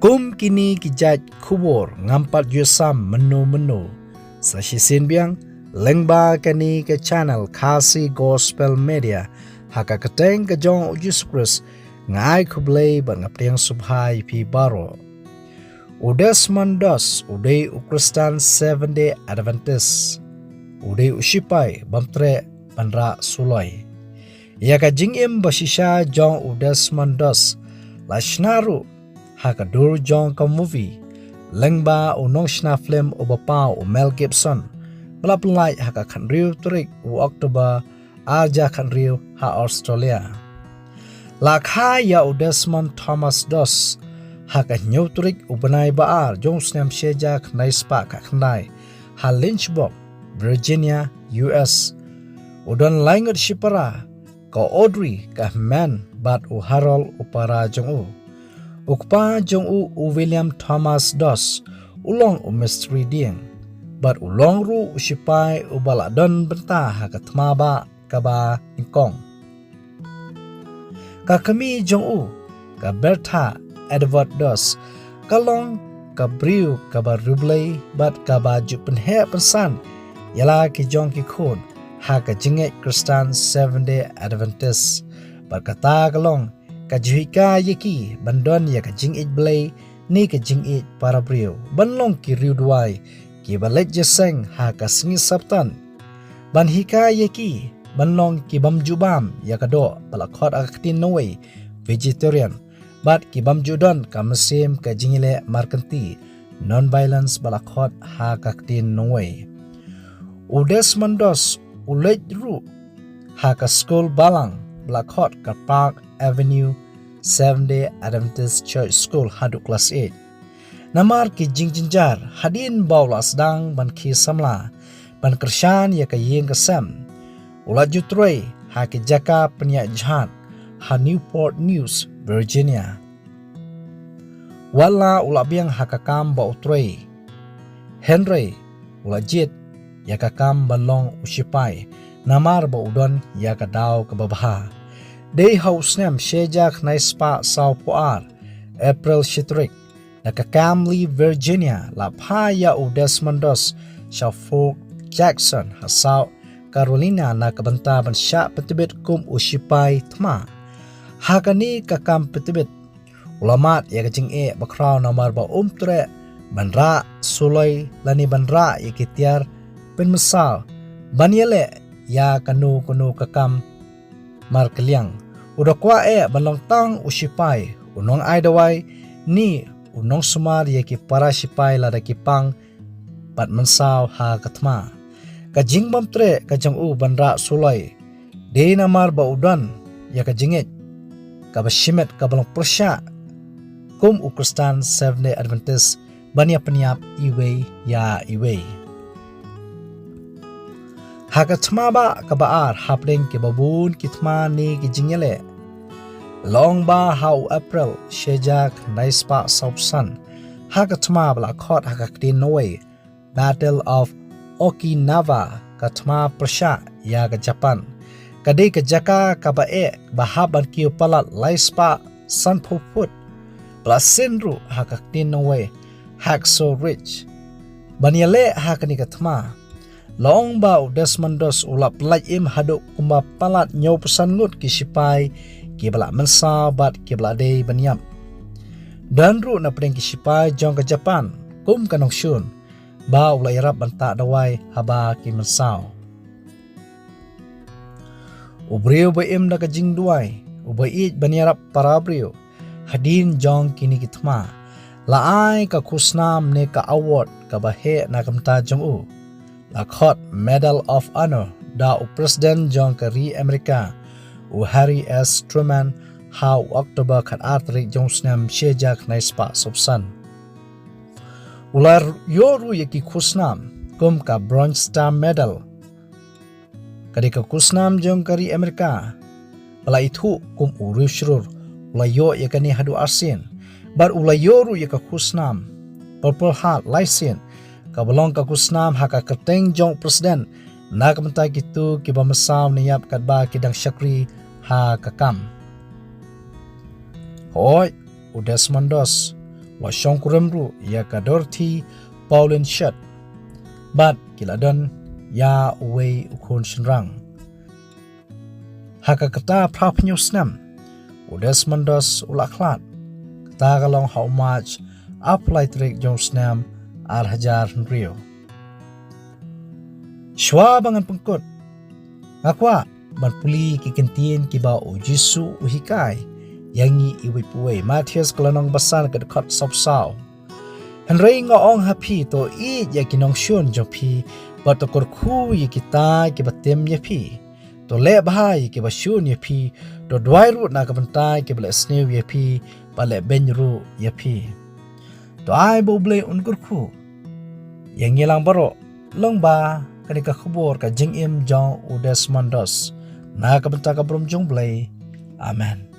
Kum kini kijat kubur ngampat yusam menu-menu. Sa sisin biang lengba kani ke channel Kasi Gospel Media haka keteng ke jong ujus Kris ngai kublay ban ngapriang subhai pi baro. Udes mandos udai ukristan 7-day Adventist. Udai usipai bamtre banra suloi. Ia ka jingim basisha jong udes mandos lashnaru haka dur jong ka movie lengba unong shna film ubapau Mel Gibson melapelai haka kanriu turik u Oktober arja kanriu ha Australia. Lakha ya Desmond Thomas dos haka nyuturik ubanai baar jong snam sheja knai spa ka knai ha Lynchburg, Virginia, US. Udon laingot shipara ka Audrey ka man bat u Harold upara jong u. Ukpa jong u William Thomas dos ulong u mystery dieng. Bat ulong ru usipai u baladon benta haka tmaba kaba ingkong. Ka kami jong u ka Bertha Edward dos kalong ka briu kaba rublay bat kaba jupenhe pensan yala ki jong ki khun haka jinget Kristan 7-day Adventist bat kata kalong ka juhika yeki bandon ya ka jingit blay ni ka jingit para briu banlong ki riu duai ki balet jeseng haka singi sabtan ban hika yeki banlong ki bamjubam ya ka do balakot aktin nowe vegetarian bat ki bamjudon ka mesim ka jingile markanti non-violence balakot haka aktin nowe udes mandos ulet ru haka school balang balakot ka Park Avenue 7-day Adventist Church School hadu kelas 8. Namar ki jingjinjar hadin bawla sedang ban ki samla ban kershan ya ka yeng kesem. Ulat jutroi ha ki jaka penyak jahat ha Newport News, Virginia. Wala ulat biang ha kakam ba utroi. Henry ulat jit ya kakam balong usipai. Namar ba udon ya ka daw ka babaha. Day house nem shejak na spa Sao Puar, April Shitrik, nakakam Virginia, lapaya u Desmondos, sa Fort Jackson, South Carolina na kabantaban siya petibit kum usipay tma. Hakani kakam petibit, ulamat ya kajing bakraw na marba umtre, banra sulay lani banra ikitiar penmesal, banyele ya kanu kakam markeliang. Udakwa banlong tang usipay unong aidaway ni unong sumar yaki para sipay lada kipang pat mensaw ha katma. Kajing bamtre kajang u banra sulay. Day namar ba udan ya kajingit kabasimet kabalong persya kum ukristan 7-day Adventist banya penyap iwe ya iwe. Haka tmaba kabaar hapling ki babun kitma ni kijingele. Long ba hau April shejak naispa saupsan. Haka tmaba la khot haka ktin noe. Battle of Okinawa katma persya ya ka Japan. Kadai ka jaka kabae bahaban kiyo palat laispa sanpuput. Plasenru haka ktin noe. Hacksaw Ridge. Banyale haka ni katma. Long bau Desmondos ulap laim haduk kumba palat nyau pesan ngut kisipai kibla mensa bat kibla day banyam. Dan ru na pring kisipai jong ke Japan kum kanong syun bau la irap bantak dawai haba ki mensau. Ubriu baim na kajing duai ubait banyarap parabriu hadin jong kini kitma laai ka kusnam ne ka award ka bahe na kamta jong u. Lakhot Medal of Honor da u Presiden John Kerry Amerika u Harry S. Truman ha Oktober kat artrik jongsnam shejak naispa subsan. Ular yoru yaki kusnam kum ka Bronze Star Medal. Kadika kusnam John Kerry Amerika pala itu kum uru syurur ulayo yakani hadu asin bar ulayoru yaka kusnam Purple Heart Lycin kabalong kakusnam haka keteng jong presiden na kamentay kitu kiba masaw niyap kadba kidang syakri ha kakam. Hoy, u Desmondos lo syong kuremru ya ka Dorothy Pauline Shet bat kiladon ya uwei ukon shinrang haka kata prapnyo snam Desmondos ulaklat kata kalong how much apply trik jong snam hajar rio shwa bangan pengkut ngakwa ban puli ki kentien ki ba o Jisu uhikai yangi iwi puwe Matius kalanong basan ka dekat sopsao Henry ngoong happy to i ya kinong shun jopi bat to korku yi kita ki batem ya pi to le bahai ki basyun ya pi to dwai ru na ka bantai ki bala snew ya pi bala benru ya pi to ai bo ble un korku yang ngilang baro long ba kanika khubor ka jing im jong u Desmondos na ka banta ka brom jong ble amen.